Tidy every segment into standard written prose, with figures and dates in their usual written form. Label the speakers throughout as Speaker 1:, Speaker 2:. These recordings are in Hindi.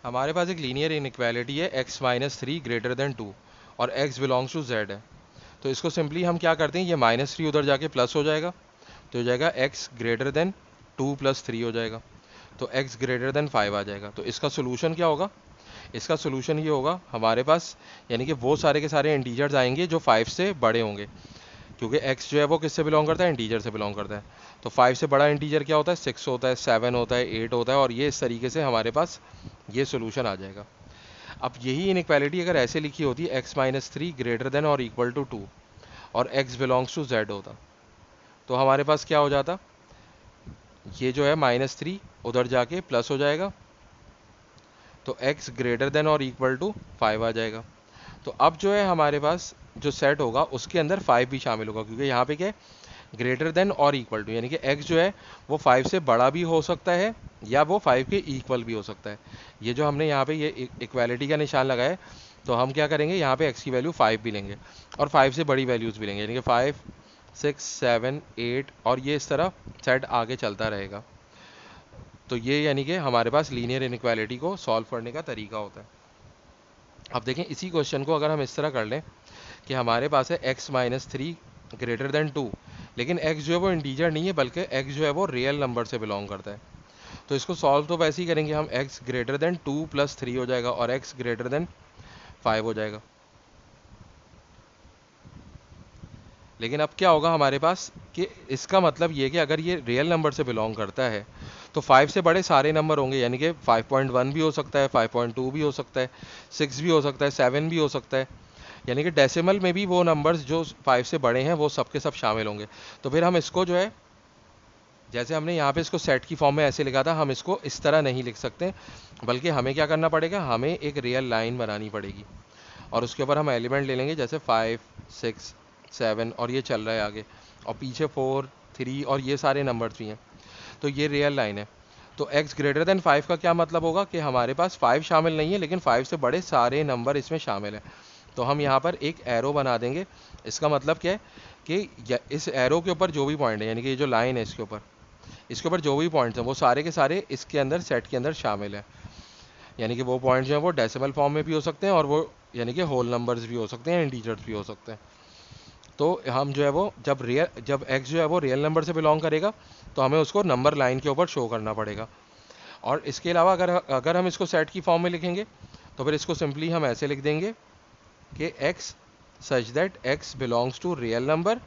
Speaker 1: हमारे पास एक लीनियर इनइक्वालिटी है x minus three greater than two और x बिलोंग्स टू z है। तो इसको सिंपली हम क्या करते हैं, ये माइनस थ्री उधर जाके प्लस हो जाएगा, तो हो जाएगा x greater than to plus three हो जाएगा, तो x ग्रेटर देन फाइव आ जाएगा। तो इसका सोल्यूशन क्या होगा, इसका सोल्यूशन ये होगा हमारे पास, यानी कि वो सारे के सारे इंटीजर्स आएंगे जो 5 से बड़े होंगे, क्योंकि x जो है वो किससे बिलोंग करता है, इंटीजर से बिलोंग करता है। तो 5 से बड़ा इंटीजर क्या होता है, 6 होता है, 7 होता है, 8 होता है, और ये इस तरीके से हमारे पास ये सोल्यूशन आ जाएगा। अब यही इनइक्वालिटी अगर ऐसे लिखी होती, x minus three greater than और इक्वल टू टू और x बिलोंग्स टू z होता, तो हमारे पास क्या हो जाता, ये जो है माइनस थ्री उधर जाके प्लस हो जाएगा, तो x ग्रेटर देन और इक्वल टू फाइव आ जाएगा। तो अब जो है हमारे पास जो सेट होगा उसके अंदर 5 भी शामिल होगा, क्योंकि यहाँ पे क्या है, ग्रेटर देन और इक्वल टू, यानी कि x जो है वो 5 से बड़ा भी हो सकता है या वो 5 के इक्वल भी हो सकता है। ये जो हमने यहाँ पे ये इक्वालिटी का निशान लगाया है, तो हम क्या करेंगे, यहाँ पे x की वैल्यू 5 भी लेंगे और 5 से बड़ी वैल्यूज़ भी लेंगे, यानी कि 5, 6, 7, 8, और ये इस तरह सेट आगे चलता रहेगा। तो ये यानी कि हमारे पास लीनियर इनइक्वालिटी को सॉल्व करने का तरीका होता है। अब देखें इसी क्वेश्चन को अगर हम इस तरह कर लें कि हमारे पास है x minus three greater than two, लेकिन x जो है वो इंटीजर नहीं है बल्कि x जो है वो रियल नंबर से बिलोंग करता है। तो इसको सॉल्व तो वैसे ही करेंगे हम, x greater than to plus three हो जाएगा और x ग्रेटर देन फाइव हो जाएगा। लेकिन अब क्या होगा हमारे पास कि इसका मतलब ये कि अगर ये रियल नंबर से बिलोंग करता है तो 5 से बड़े सारे नंबर होंगे, यानी कि 5.1 भी हो सकता है, 5.2 भी हो सकता है, 6 भी हो सकता है, 7 भी हो सकता है, यानी कि डेसिमल में भी वो नंबर्स जो 5 से बड़े हैं वो सब के सब शामिल होंगे। तो फिर हम इसको जो है, जैसे हमने यहाँ पे इसको सेट की फॉर्म में ऐसे लिखा था, हम इसको इस तरह नहीं लिख सकते, बल्कि हमें क्या करना पड़ेगा, हमें एक रियल लाइन बनानी पड़ेगी और उसके ऊपर हम एलिमेंट ले लेंगे, जैसे 5, 6, 7 और ये चल रहा है आगे, और पीछे 4, 3 और ये सारे नंबर्स भी हैं, तो ये रियल लाइन है। तो x ग्रेटर देन 5 का क्या मतलब होगा कि हमारे पास 5 शामिल नहीं है लेकिन 5 से बड़े सारे नंबर इसमें शामिल हैं। तो हम यहाँ पर एक एरो बना देंगे, इसका मतलब क्या है कि इस एरो के ऊपर जो भी पॉइंट है, यानी कि ये जो लाइन है इसके ऊपर जो भी पॉइंट्स हैं वो सारे के सारे इसके अंदर सेट के अंदर शामिल हैं, यानी कि वो पॉइंट जो है वो डेसिमल फॉर्म में भी हो सकते हैं और वो यानी कि होल नंबर्स भी हो सकते हैं, इंटीजर्स भी हो सकते हैं। तो हम जो है वो जब x जो है वो रियल नंबर से बिलोंग करेगा तो हमें उसको नंबर लाइन के ऊपर शो करना पड़ेगा। और इसके अलावा अगर अगर हम इसको सेट की फॉर्म में लिखेंगे तो फिर इसको सिंपली हम ऐसे लिख देंगे कि x such that x belongs to real number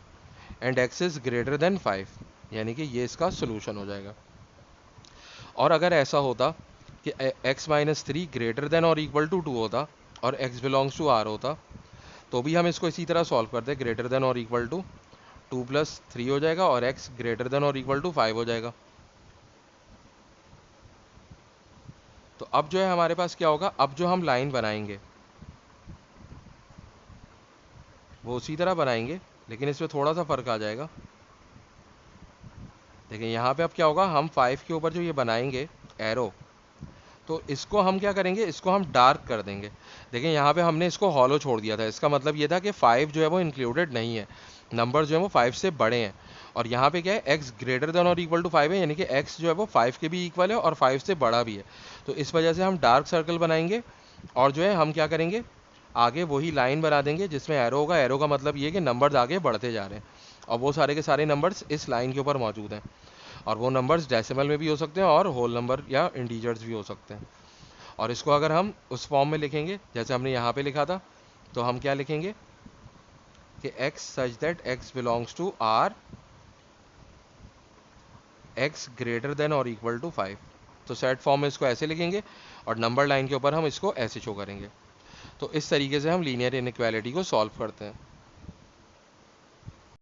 Speaker 1: and x is greater than 5, यानी कि ये इसका सोल्यूशन हो जाएगा। और अगर ऐसा होता कि x minus three greater than और इक्वल टू टू होता और x बिलोंग्स टू r होता, तो भी हम इसको इसी तरह सॉल्व करते, ग्रेटर देन और equal to two plus three हो जाएगा और x ग्रेटर देन और इक्वल टू फाइव हो जाएगा। तो अब जो है हमारे पास क्या होगा, अब जो हम लाइन बनाएंगे वो उसी तरह बनाएंगे, लेकिन इसमें थोड़ा सा फ़र्क आ जाएगा। देखिए यहाँ पे अब क्या होगा, हम 5 के ऊपर जो ये बनाएंगे एरो, तो इसको हम क्या करेंगे, इसको हम डार्क कर देंगे। देखिए यहाँ पे हमने इसको हॉलो छोड़ दिया था, इसका मतलब ये था कि 5 जो है वो इंक्लूडेड नहीं है, नंबर जो है वो 5 से बड़े हैं। और यहाँ पे क्या है, x ग्रेटर देन और इक्वल टू 5 है, यानी कि x जो है वो 5 के भी इक्वल है और 5 से बड़ा भी है। तो इस वजह से हम डार्क सर्कल बनाएंगे और जो है हम क्या करेंगे, आगे वही लाइन बना देंगे जिसमें एरो होगा। एरो का मतलब ये है कि नंबर्स आगे बढ़ते जा रहे हैं और वो सारे के सारे नंबर्स इस लाइन के ऊपर मौजूद हैं, और वो नंबर्स डेसिमल में भी हो सकते हैं और होल नंबर या इंटीजर्स भी हो सकते हैं। और इसको अगर हम उस फॉर्म में लिखेंगे जैसे हमने यहाँ पे लिखा था, तो हम क्या लिखेंगे कि x such that x belongs to r, x greater than और इक्वल टू 5। तो सेट फॉर्म में इसको ऐसे लिखेंगे और नंबर लाइन के ऊपर हम इसको ऐसे शो करेंगे। तो इस तरीके से हम लीनियर इनइक्वालिटी को सॉल्व करते हैं।